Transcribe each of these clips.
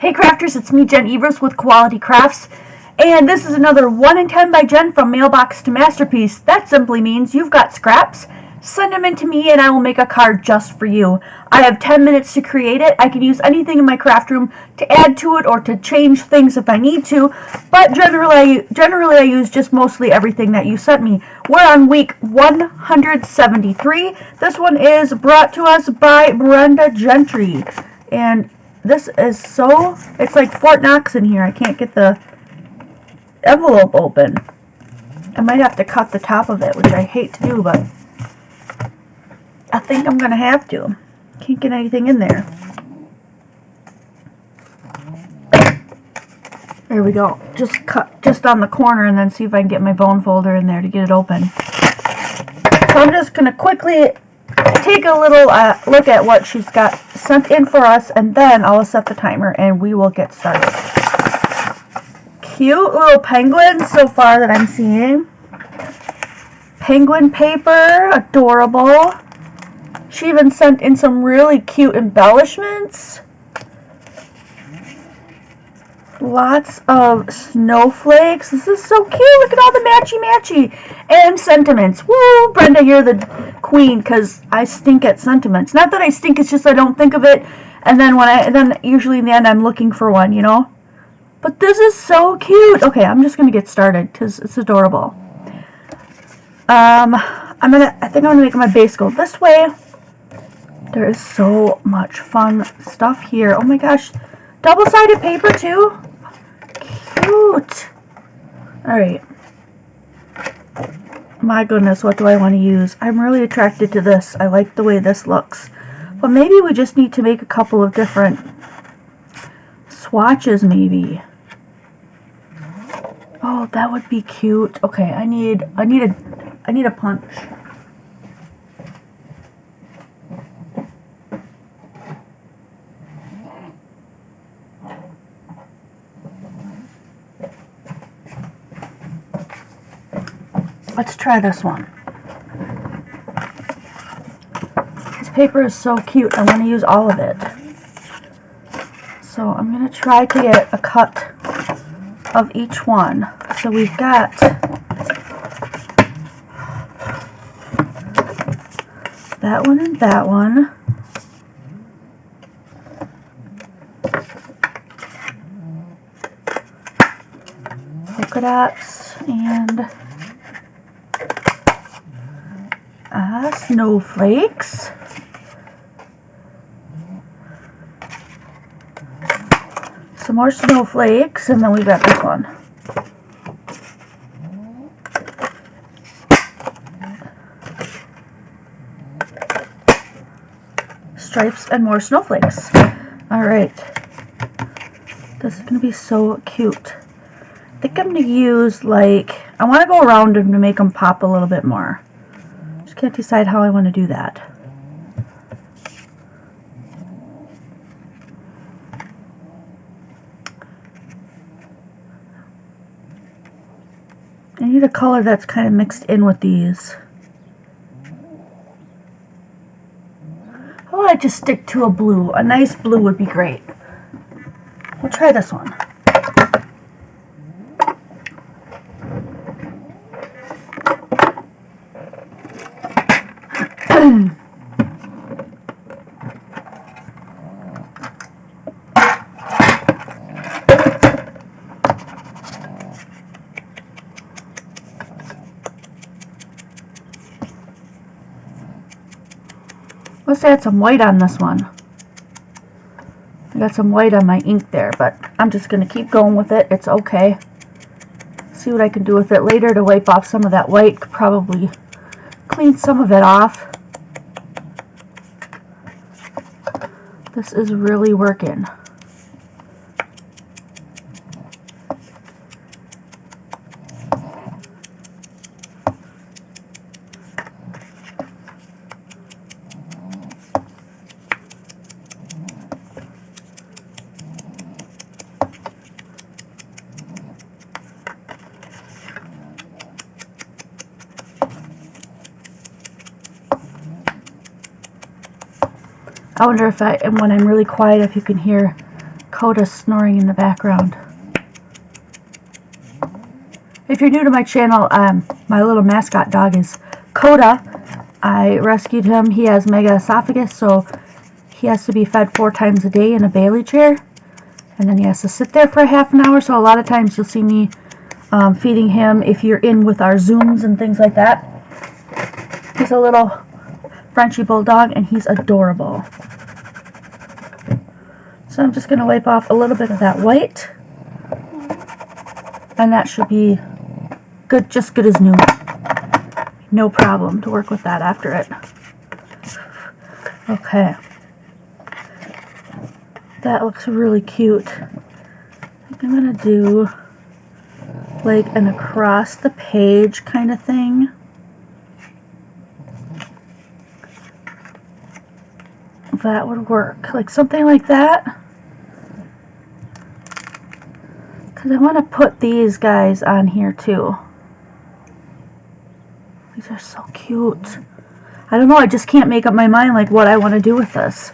Hey crafters, it's me, Jen with Quality Crafts, and this is another 1 in 10 by Jen from Mailbox to Masterpiece. That simply means you've got scraps, send them in to me and I will make a card just for you. I have 10 minutes to create it. I can use anything in my craft room to add to it or to change things if I need to, but generally I use just mostly everything that you sent me. We're on week 173. This one is brought to us by Brenda Gentry, and this is it's like Fort Knox in here. I can't get the envelope open. I might have to cut the top of it, which I hate to do, but I think I'm going to have to. Can't get anything in there. There we go. Just cut just on the corner and then see if I can get my bone folder in there to get it open. So I'm just going to quickly take a little look at what she's got sent in for us, and then I'll set the timer and we will get started. Cute little penguins so far that I'm seeing. Penguin paper, adorable. She even sent in some really cute embellishments. Lots of snowflakes. This is so cute. Look at all the matchy-matchy. And sentiments. Woo! Brenda, you're the queen, because I stink at sentiments. Not that I stink, it's just I don't think of it. And then usually in the end I'm looking for one, you know? But this is so cute. Okay, I'm just going to get started because it's adorable. I think I'm going to make my base go this way. There is so much fun stuff here. Oh my gosh. Double-sided paper too? Cute. Alright. My goodness, what do I want to use? I'm really attracted to this. I like the way this looks. But maybe we just need to make a couple of different swatches maybe. Oh, that would be cute. Okay, I need a punch. Let's try this one. This paper is so cute. I want to use all of it. So I'm going to try to get a cut of each one. So we've got that one and that one. Polka dots and snowflakes. Some more snowflakes, and then we've got this one. Stripes and more snowflakes. Alright. This is going to be so cute. I think I'm going to use, I want to go around them to make them pop a little bit more. Just can't decide how I want to do that. I need a color that's kind of mixed in with these. Oh, I just stick to a blue. A nice blue would be great. We'll try this one. Let's add some white on this one. I got some white on my ink there, but I'm just going to keep going with it. It's okay. See what I can do with it later to wipe off some of that white. Could probably clean some of it off. This is really working. I wonder if when I'm really quiet, if you can hear Coda's snoring in the background. If you're new to my channel, my little mascot dog is Coda. I rescued him. He has mega esophagus, so he has to be fed 4 times a day in a Bailey chair. And then he has to sit there for a half an hour, so a lot of times you'll see me feeding him if you're in with our Zooms and things like that. He's a little Frenchy bulldog, and he's adorable. So I'm just going to wipe off a little bit of that white. And that should be good, just good as new. No problem to work with that after it. Okay. That looks really cute. I think I'm going to do like an across the page kind of thing. That would work. Like something like that. Because I want to put these guys on here too. These are so cute. I don't know, I just can't make up my mind like what I want to do with this.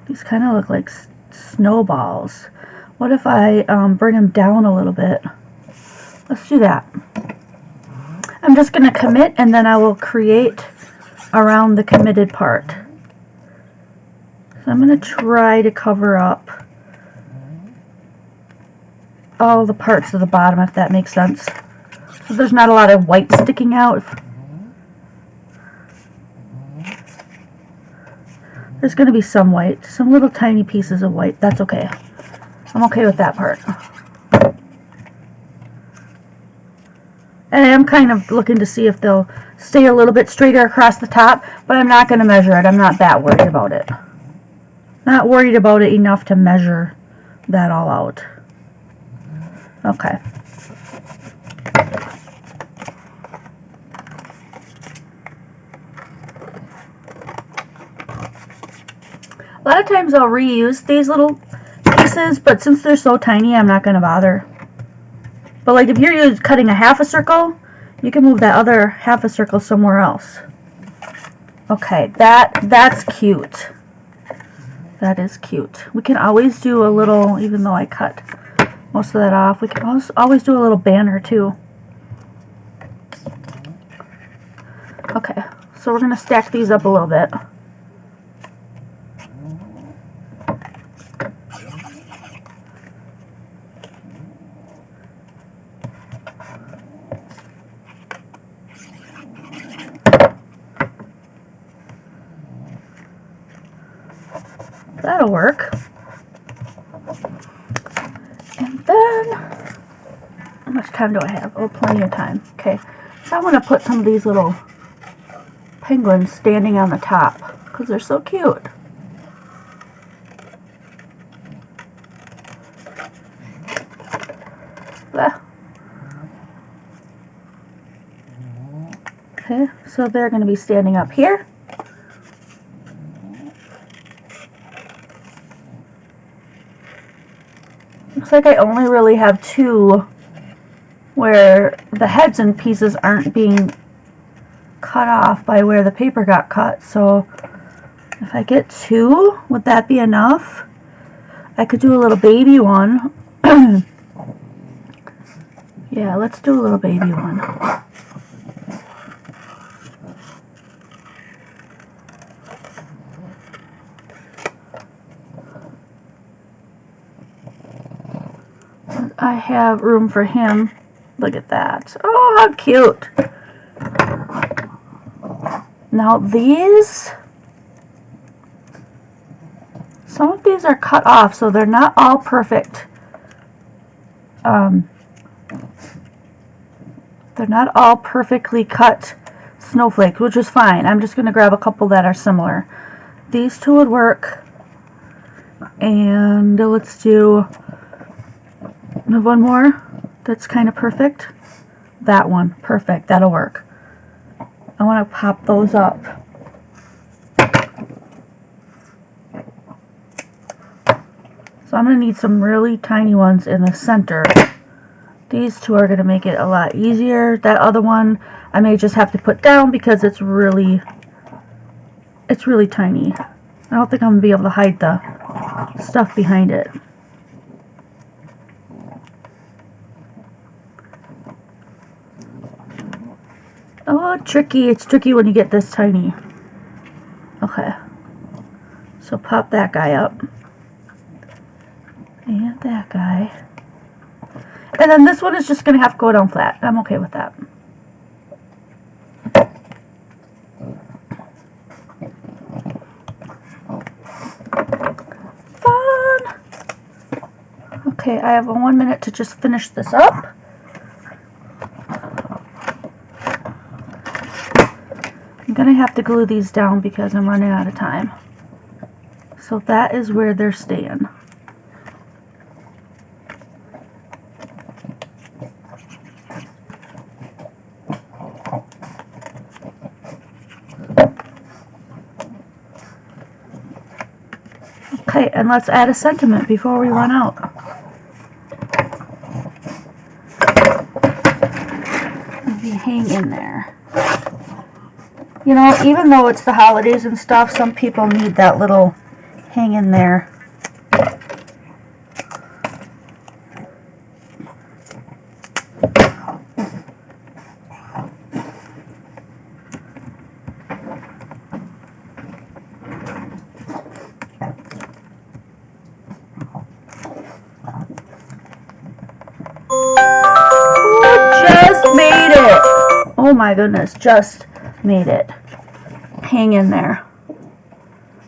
These kind of look like snowballs. What if I bring them down a little bit? Let's do that. I'm just going to commit, and then I will create around the committed part. So I'm going to try to cover up all the parts of the bottom, if that makes sense. So there's not a lot of white sticking out. There's going to be some white, some little tiny pieces of white. That's okay. I'm okay with that part. And I am kind of looking to see if they'll stay a little bit straighter across the top, but I'm not going to measure it. I'm not that worried about it. Not worried about it enough to measure that all out. Okay. A lot of times I'll reuse these little pieces, but since they're so tiny, I'm not going to bother. But like if you're cutting a half a circle, you can move that other half a circle somewhere else. Okay, that's cute. That is cute. We can always do a little, even though I cut most of that off, we can always do a little banner too. Okay, so we're going to stack these up a little bit. That'll work. And then, how much time do I have? Oh, plenty of time. Okay, so I want to put some of these little penguins standing on the top because they're so cute. Ah. Okay, so they're going to be standing up here. Looks like I only really have 2 where the heads and pieces aren't being cut off by where the paper got cut. So if I get 2, would that be enough? I could do a little baby one. Yeah, let's do a little baby one. I have room for him. Look at that. Oh, how cute. Now these, some of these are cut off, so they're not all perfect. They're not all perfectly cut snowflakes, which is fine. I'm just going to grab a couple that are similar. These 2 would work. And let's do one more that's kind of perfect. That one, perfect, that'll work. I want to pop those up. So I'm going to need some really tiny ones in the center. These 2 are going to make it a lot easier. That other one I may just have to put down because it's really tiny. I don't think I'm going to be able to hide the stuff behind it. Oh, tricky. It's tricky when you get this tiny. Okay. So pop that guy up. And that guy. And then this one is just going to have to go down flat. I'm okay with that. Fun! Okay, I have 1 minute to just finish this up. I'm going to have to glue these down because I'm running out of time. So that is where they're staying. Okay, and let's add a sentiment before we run out. Maybe hang in there. You know, even though it's the holidays and stuff, some people need that little hang in there. Just made it! Oh my goodness, just made it. Hang in there.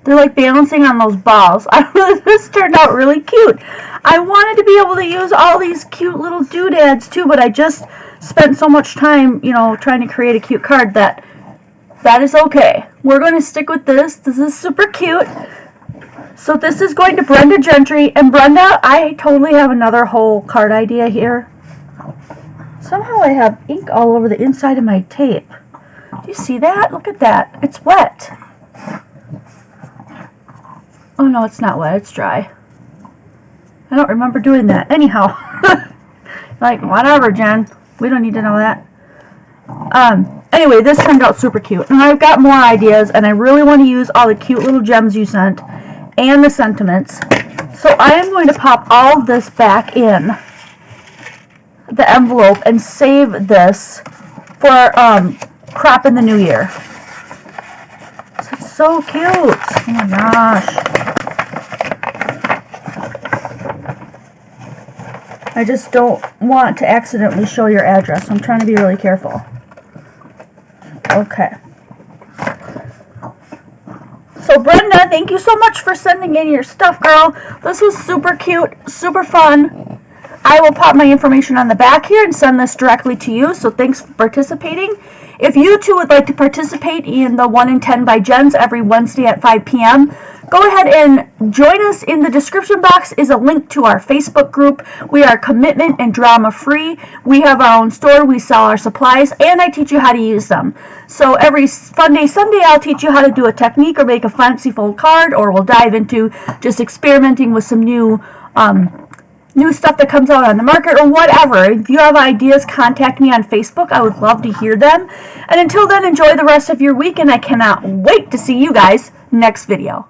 They're like balancing on those balls. This turned out really cute. I wanted to be able to use all these cute little doodads too, but I just spent so much time, you know, trying to create a cute card that is okay. We're going to stick with this. This is super cute. So this is going to Brenda Gentry. And Brenda, I totally have another whole card idea here. Somehow I have ink all over the inside of my tape. Do you see that? Look at that. It's wet. Oh no, it's not wet. It's dry. I don't remember doing that. Anyhow. Like, whatever, Jen. We don't need to know that. Anyway, this turned out super cute. And I've got more ideas, and I really want to use all the cute little gems you sent and the sentiments. So I am going to pop all of this back in the envelope and save this for crop in the new year. It's so cute. Oh my gosh. I just don't want to accidentally show your address. So I'm trying to be really careful. Okay. So Brenda, thank you so much for sending in your stuff, girl. This was super cute, super fun. I will pop my information on the back here and send this directly to you, so thanks for participating. If you too would like to participate in the 1 in 10 by Jens every Wednesday at 5 p.m., go ahead and join us. In the description box is a link to our Facebook group. We are commitment and drama free. We have our own store. We sell our supplies, and I teach you how to use them. So every Sunday, I'll teach you how to do a technique or make a fanciful card, or we'll dive into just experimenting with some new stuff that comes out on the market or whatever. If you have ideas, contact me on Facebook. I would love to hear them. And until then, enjoy the rest of your week, and I cannot wait to see you guys next video.